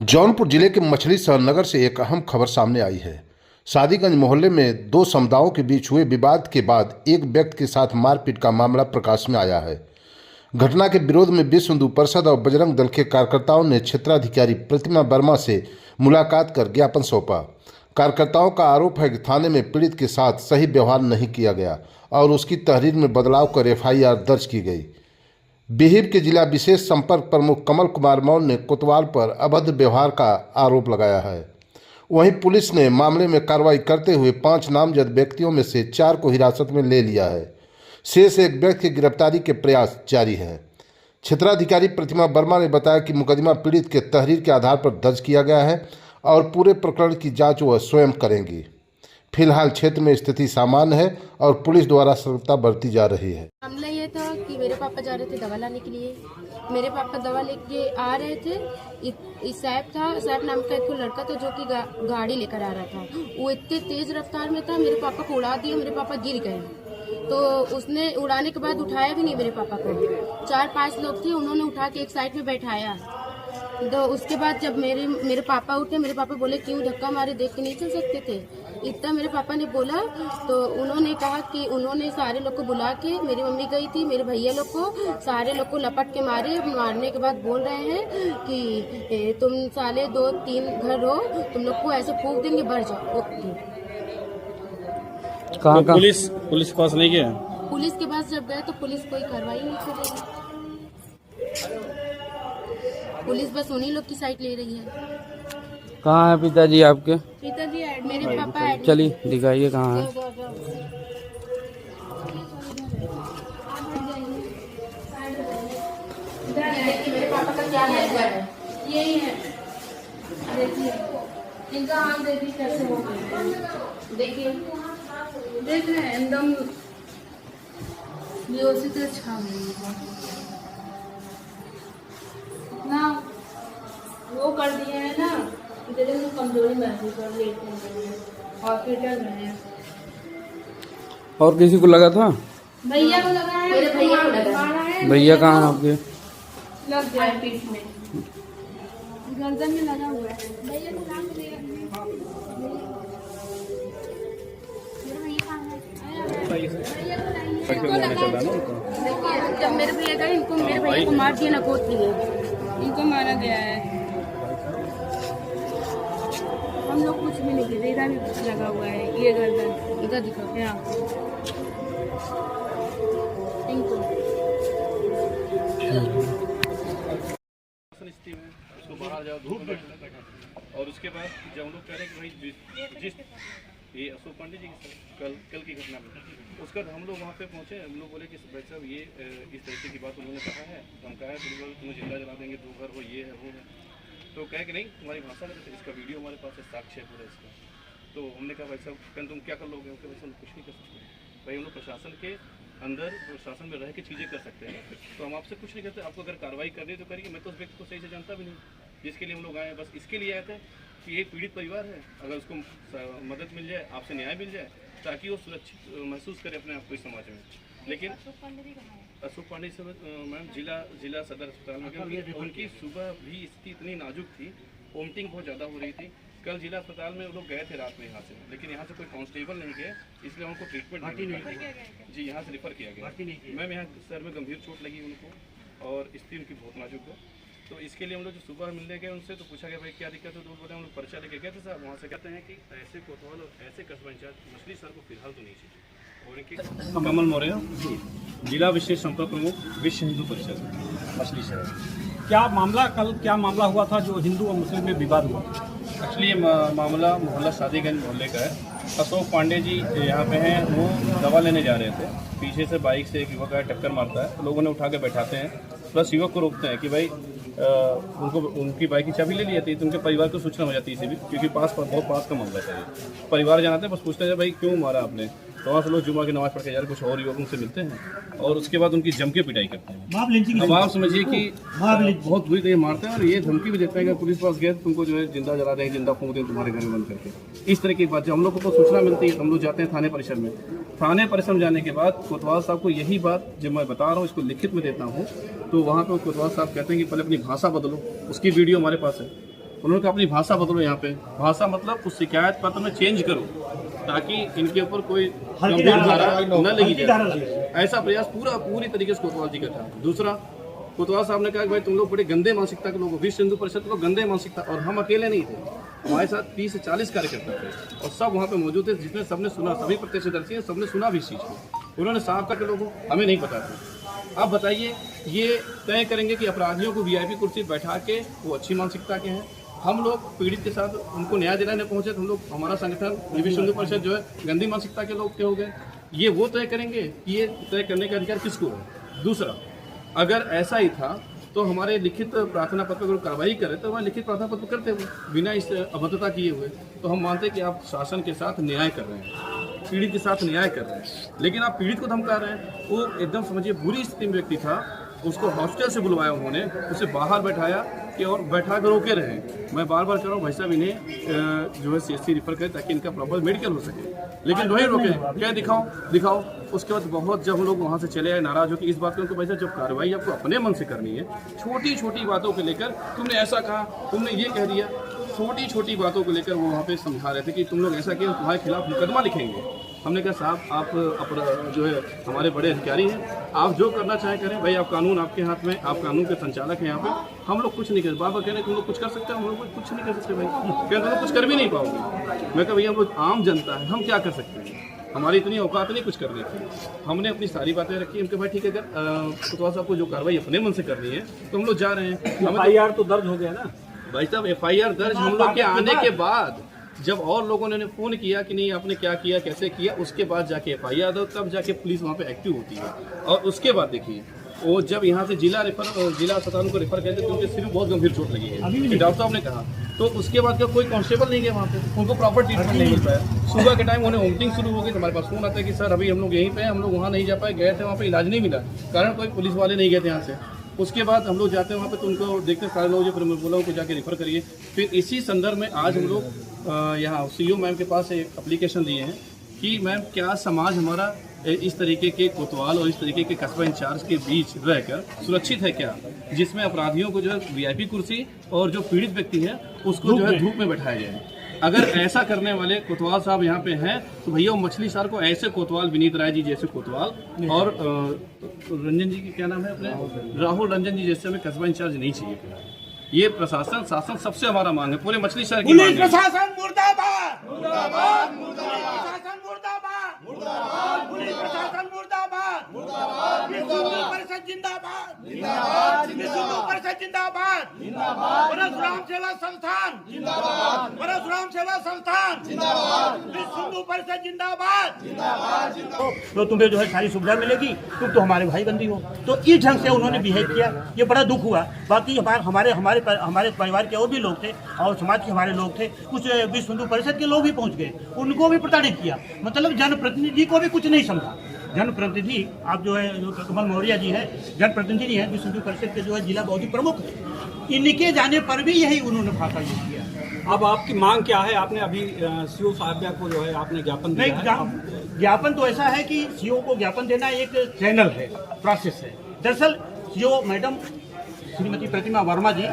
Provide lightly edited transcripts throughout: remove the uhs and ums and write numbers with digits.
जौनपुर जिले के मछली शहर नगर से एक अहम खबर सामने आई है। शादीगंज मोहल्ले में दो समुदायों के बीच हुए विवाद के बाद एक व्यक्ति के साथ मारपीट का मामला प्रकाश में आया है। घटना के विरोध में विश्व हिंदू परिषद और बजरंग दल के कार्यकर्ताओं ने क्षेत्राधिकारी प्रतिमा वर्मा से मुलाकात कर ज्ञापन सौंपा। कार्यकर्ताओं का आरोप है कि थाने में पीड़ित के साथ सही व्यवहार नहीं किया गया और उसकी तहरीर में बदलाव कर FIR दर्ज की गई। बिहिप के जिला विशेष संपर्क प्रमुख कमल कुमार मौर्य ने कोतवाल पर अभद्र व्यवहार का आरोप लगाया है। वहीं पुलिस ने मामले में कार्रवाई करते हुए 5 नामजद व्यक्तियों में से 4 को हिरासत में ले लिया है। शेष एक व्यक्ति की गिरफ्तारी के प्रयास जारी हैं। क्षेत्राधिकारी प्रतिमा वर्मा ने बताया कि मुकदमा पीड़ित के तहरीर के आधार पर दर्ज किया गया है और पूरे प्रकरण की जांच वह स्वयं करेंगी। फिलहाल क्षेत्र में स्थिति सामान्य है और पुलिस द्वारा सतर्कता बरती जा रही है। मामला ये था कि मेरे पापा जा रहे थे दवा लाने के लिए। मेरे पापा दवा लेके आ रहे थे। सैफ नाम का एक लड़का था जो कि गाड़ी लेकर आ रहा था। वो इतने तेज रफ्तार में था, मेरे पापा को उड़ा दिया। मेरे पापा गिर गए, तो उसने उड़ाने के बाद उठाया भी नहीं मेरे पापा को। 4-5 लोग थे, उन्होंने उठा के एक साइड में बैठाया। तो उसके बाद जब मेरे पापा उठे, मेरे पापा बोले क्यों धक्का मारे, देख के नहीं चल सकते थे। इतना मेरे पापा ने बोला तो उन्होंने कहा कि उन्होंने सारे लोग को बुला के, मेरी मम्मी गई थी, मेरे भैया लोग को, सारे लोग को लपट के मारे। मारने के बाद बोल रहे हैं कि तुम साले 2-3 घर हो, तुम लोग को ऐसे फूंक देंगे, बढ़ जाओ। कहाँ तो पुलिस के पास नहीं गया? पुलिस के पास जब गए तो पुलिस कोई कार्रवाई नहीं कर रही। पुलिस बस उन्हीं लोग की साइड ले रही है। कहाँ है पिताजी आपके? पिताजी मेरे पापा चलिए दिखाइए कहाँ है। मेरे पापा का क्या है, यही है। देखिए इनका हाथ देखिए कैसे हो गया। देखिए देख रहे हैं एकदम व्यवस्थित छा ना वो कर दिए हैं ना, इधर से कमजोरी महसूस कर लेते हैं, हॉस्पिटल में है। और किसी को लगा था? भैया को लगा है, मेरे भैया को लगा है। भैया कहाँ है आपके? लग गया है पीठ में, गर्दन में लगा हुआ है। भैया को नाम मिलेगा। जब मेरे भैया गए, इनको मेरे भैया को मार दिया ना, गोद लिए इनको मारा गया है। हम लोग कुछ भी नहीं किए, इधर भी लगा हुआ है, ये गर्दन इधर दिखा क्या इनको। उसको बाहर जाओ धूप में, और उसके बाद जब हम लोग कह रहे हैं कि भाई जिस ये अशोक पांडे जी की कल की घटना में, उसके बाद हम लोग वहाँ पे पहुँचे। हम लोग बोले कि भाई साहब ये इस तरीके की बात उन्होंने कहा है, तो हम कहा है तुम्हें जिंदा जला देंगे, 2 घर हो, ये है वो है। तो कहे कि नहीं तुम्हारी भाषा में इसका वीडियो हमारे पास है, साक्ष्य है पूरा इसका। तो हमने कहा भाई साहब कहते तुम क्या कर लोगे? उनके भाई साहब कुछ नहीं कर सकते भाई, हम लोग प्रशासन के अंदर प्रशासन में रह के चीज़ें कर सकते हैं, तो हम आपसे कुछ नहीं करते। आपको अगर कार्रवाई करनी है तो करिए। मैं तो उस व्यक्ति को सही से जानता भी नहीं, जिसके लिए हम लोग आए हैं। बस इसके लिए आए थे कि एक पीड़ित परिवार है, अगर उसको मदद मिल जाए, आपसे न्याय मिल जाए, ताकि वो सुरक्षित महसूस करे अपने आप को इस समाज में। लेकिन अशोक पांडे से मैम जिला सदर अस्पताल में, क्योंकि उनकी सुबह भी स्थिति इतनी नाजुक थी, वोमिटिंग बहुत ज़्यादा हो रही थी। कल जिला अस्पताल में वो लोग गए थे रात में यहाँ से, लेकिन यहाँ से कोई कांस्टेबल नहीं गए, इसलिए उनको ट्रीटमेंट नहीं जी यहाँ से रिफर किया गया। मैम यहाँ सर में गंभीर चोट लगी उनको और स्थिति उनकी बहुत नाजुक है। तो इसके लिए हम लोग जो सुबह मिलने गए उनसे, तो पूछा गया भाई क्या दिक्कत है, तो बोले हम लोग पर्चा लेके गए थे साहब। वहाँ से कहते हैं कि ऐसे कोतवाल और ऐसे कस्बा इंचार्ज मछली सर को फिलहाल तो नहीं चाहिए। और इनके कमल मौर्य, जिला विशेष संपर्क प्रमुख, विश्व हिंदू परिषद मछली शहर। क्या मामला हुआ था जो हिंदू और मुस्लिम में विवाद हुआ? एक्चुअली ये मामला मोहल्ला शादीगंज मोहल्ले का है। अशोक पांडे जी यहाँ पे हैं, वो दवा लेने जा रहे थे। पीछे से बाइक से एक युवक आया, टक्कर मारता है, तो लोगों ने उठा के बैठाते हैं, प्लस युवक को रोकते हैं कि भाई उनको उनकी बाइक की चाबी ले ली जाती है, तो उनके परिवार को सूचना हो जाती है इसे भी, क्योंकि बहुत पास का मामला है। परिवार जानते हैं, बस पूछते हैं भाई क्यों मारा आपने, तो वहाँ से लोग जुमा की नमाज पढ़ के यार कुछ और युवकों से मिलते हैं और उसके बाद उनकी जम के पिटाई करते हैं। अब आप समझिए कि बहुत बुरी तरह मारते हैं और ये धमकी भी देते हैं कि पुलिस पास गए तुमको जो है जिंदा जला देंगे, जिंदा फूंक देंगे तुम्हारे घर में बंद करके। इस तरह की बात जब हम लोग को सूचना मिलती है, हम लोग जाते हैं थाने परिसर में। थाने परिसर में जाने के बाद कोतवाल साहब को यही बात जब मैं बता रहा हूँ, इसको लिखित में देता हूँ, तो वहाँ पर कोतवाल साहब कहते हैं कि पहले अपनी भाषा बदलो। उसकी वीडियो हमारे पास है, उन्होंने कहा अपनी भाषा बदलो, यहाँ पे भाषा मतलब उस शिकायत पत्र में चेंज करो ताकि इनके ऊपर कोई गंभीर धारा न लगी जाए। ऐसा प्रयास पूरी तरीके से कोतवाल जी का था। दूसरा, कोतवाल साहब ने कहा कि भाई तुम लोग बड़े गंदे मानसिकता के लोग हो, विश्व हिंदू परिषद को गंदे मानसिकता, और हम अकेले नहीं थे, हमारे साथ 30 से 40 कार्यकर्ता थे और सब वहाँ पे मौजूद थे, जिसमें सबने सुना, सभी प्रत्यक्षदर्शी हैं, सबने सुना भी इस चीज़ को। उन्होंने साफ कहा कि लोगों हमें नहीं पता था। आप बताइए, ये तय करेंगे कि अपराधियों को VIP कुर्सी बैठा के वो अच्छी मानसिकता के हैं, हम लोग पीड़ित के साथ उनको न्याय दिलाने पहुंचे तो हम लोग, हमारा संगठन विश्व हिंदू परिषद जो है गंदी मानसिकता के लोग के हो गए। ये वो तय करेंगे कि ये तय करने का अधिकार किसको है। दूसरा, अगर ऐसा ही था तो हमारे लिखित प्रार्थना पत्र पर कार्रवाई करें तो हमारे लिखित प्रार्थना पत्र करते हुए बिना इस अभद्रता किए हुए, तो हम मानते कि आप शासन के साथ न्याय कर रहे हैं, पीड़ित के साथ न्याय कर रहे हैं। लेकिन आप पीड़ित को धमका रहे हैं। वो एकदम समझिए बुरी स्थिति में व्यक्ति था, उसको हॉस्टल से बुलवाया उन्होंने, उसे बाहर बैठाया कि और बैठा कर रोके रहे। मैं बार बार कह रहा हूँ भाई साहब इन्हें जो है CSC रिफर करें ताकि इनका प्रॉपर मेडिकल हो सके, लेकिन वही रोके, क्या दिखाओ। उसके बाद बहुत जब हम लोग वहाँ से चले आए नाराज हो कि इस बात को उनको, भाई साहब जब कार्रवाई आपको अपने मन से करनी है, छोटी छोटी बातों को लेकर तुमने ऐसा कहा, तुमने ये कह दिया, छोटी छोटी बातों को लेकर वो वहाँ पे समझा रहे थे कि तुम लोग ऐसा किया तुम्हारे खिलाफ मुकदमा लिखेंगे। हमने कहा साहब आप जो है हमारे बड़े अधिकारी हैं, आप जो करना चाहें करें भाई, आप कानून आपके हाथ में, आप कानून के संचालक हैं यहाँ पे, हम लोग कुछ नहीं कर। बाबा कह रहे तुम लोग कुछ कर सकते हो, हम लोग कुछ नहीं कर सकते भाई, क्या तुम लोग कुछ कर भी नहीं पाओगे। मैं कहा भैया हम लोग आम जनता है, हम क्या कर सकते हैं, हमारी इतनी औकात नहीं कुछ करने की। हमने अपनी सारी बातें रखी, उनके भाई ठीक है, अगर कोतवाल साहब को जो कार्रवाई अपने मन से करनी है तो हम लोग जा रहे हैं। FIR तो दर्ज हो गया ना भाई साहब, FIR दर्ज हम लोग के आने के बाद, जब और लोगों ने फ़ोन किया कि नहीं आपने क्या किया, कैसे किया, उसके बाद जाके FIR दो, तब जाके पुलिस वहाँ पे एक्टिव होती है। और उसके बाद देखिए वो जब यहाँ से जिला अस्पताल को रेफर करते तो उनके सिर में बहुत गंभीर चोट लगी है, डॉक्टर साहब ने कहा। तो उसके बाद का कोई कांस्टेबल नहीं गया वहाँ पे, उनको प्रॉपर ट्रीटमेंट नहीं मिल पाया। सुबह के टाइम उन्हें वोमिटिंग शुरू हो गई तो हमारे पास फोन आता है कि सर अभी हम लोग यहीं पे हैं, हम लोग वहाँ नहीं जा पाए, गए थे वहाँ पे इलाज नहीं मिला, कारण कोई पुलिस वाले नहीं गए थे यहाँ से। उसके बाद हम लोग जाते हैं वहाँ पे तो उनको देखते सारे लोग, जो फिर मैं बोला उनको जाके रेफर करिए। फिर इसी संदर्भ में आज हम लोग यहाँ CO मैम के पास एक एप्लीकेशन दिए हैं कि मैम क्या समाज हमारा इस तरीके के कोतवाल और इस तरीके के कस्बा इंचार्ज के बीच रहकर सुरक्षित है क्या, जिसमें अपराधियों को जो है VIP कुर्सी और जो पीड़ित व्यक्ति है उसको जो है धूप में बैठाया जाए। अगर ऐसा करने वाले कोतवाल साहब यहाँ पे हैं तो भैया वो मछली शहर को ऐसे कोतवाल, विनीत राय जी जैसे कोतवाल और रंजन जी की क्या नाम है अपने, राहुल रंजन जी जैसे हमें कस्बा इंचार्ज नहीं चाहिए। ये प्रशासन शासन सबसे हमारा मांग है, पूरे मछली शहर की मांग है। प्रशासन मुर्दाबाद, मुर्दाबाद, मुर्दाबाद, प्रशासन मुर्दाबाद, मुर्दाबाद, पुलिस प्रशासन मुर्दाबाद, मुर्दाबाद, विश्व हिंदू परिषद जिंदाबाद, जिंदाबाद, विश्व हिंदू परिषद जिंदाबाद, जिंदाबाद, परशुराम सेवा संस्थान जिंदाबाद, परशुराम सेवा संस्थान जिंदाबाद, विश्व हिंदू परिषद जिंदाबाद, जिंदाबाद। तो तुम्हें जो है सारी सुविधा मिलेगी, तुम तो हमारे भाई बंदी हो। तो इस ढंग से उन्होंने बिहेव किया, ये बड़ा दुख हुआ। बाकी हमारे परिवार के और भी लोग थे और समाज के हमारे लोग थे, कुछ विश्व हिंदू परिषद के लोग भी पहुंच गए, उनको भी प्रताड़ित किया। मतलब जनप्रतिनिधि को भी कुछ नहीं समझा। जनप्रतिनिधि आप जो है कमल मौर्य जी है, जनप्रतिनिधि है विश्व हिंदू परिषद के, जो है जिला बौद्धिक प्रमुख है, इनके जाने पर भी यही उन्होंने भाषा यूज किया। अब आपकी मांग क्या है? आपने अभी CO साहब को जो है आपने ज्ञापन दिया है? ज्ञापन तो ऐसा है कि CO को ज्ञापन देना एक चैनल है, प्रोसेस है। दरअसल CO मैडम श्रीमती प्रतिमा वर्मा जी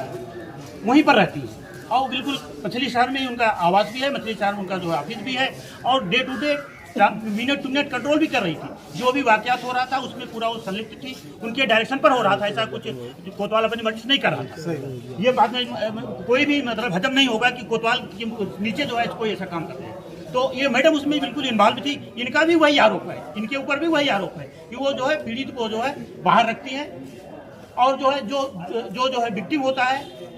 वहीं पर रहती है और बिल्कुल मछली शहर में ही उनका आवास भी है, मछली शहर में उनका जो ऑफिस भी है और day to day minute to minute control भी कर रही थी। जो भी वाकयात हो रहा था उसमें पूरा वो संलिप्त थी, उनके डायरेक्शन पर हो रहा था। ऐसा कुछ कोतवाल अपनी मर्जी से नहीं कर रहा था। ये बात में कोई भी मतलब हजम नहीं होगा कि कोतवाल के नीचे जो है कोई ऐसा काम करते हैं। तो ये मैडम उसमें बिल्कुल इन्वॉल्व थी। इनका भी वही आरोप है, इनके ऊपर भी वही आरोप है कि वो जो है पीड़ित को जो है बाहर रखती है और जो है जो है विक्टिम होता है,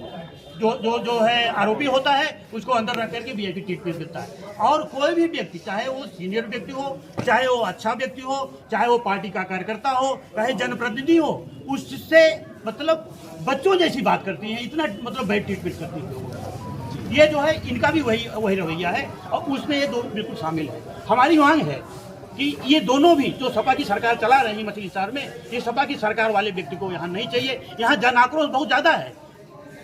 जो है आरोपी होता है, उसको अंदर रख करके VIP ट्रीटमेंट देता है। और कोई भी व्यक्ति, चाहे वो सीनियर व्यक्ति हो, चाहे वो अच्छा व्यक्ति हो, चाहे वो पार्टी का कार्यकर्ता हो, चाहे जनप्रतिनिधि हो, उससे मतलब बच्चों जैसी बात करती हैं, इतना मतलब बैड ट्रीटमेंट करती है। ये जो है इनका भी वही रवैया है और उसमें ये दो बिल्कुल शामिल है। हमारी मांग है कि ये दोनों भी जो सपा की सरकार चला रही है मछली शहर में, ये सपा की सरकार वाले व्यक्ति को यहाँ नहीं चाहिए। यहाँ जन आक्रोश बहुत ज्यादा है,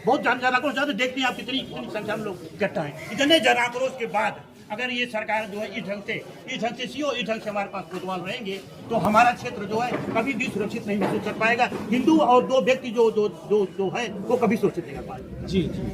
बहुत जन आक्रोश ज्यादा। देखते हैं आप कितनी संख्या में लोग इकट्ठा हैं। इतने जन आक्रोश के बाद अगर ये सरकार जो है इस ढंग से CO इस ढंग से हमारे पास कोतवाल रहेंगे तो हमारा क्षेत्र जो है कभी भी सुरक्षित नहीं महसूस कर पाएगा। हिंदू और दो व्यक्ति जो है वो कभी सुरक्षित नहीं कर पाएगा। जी।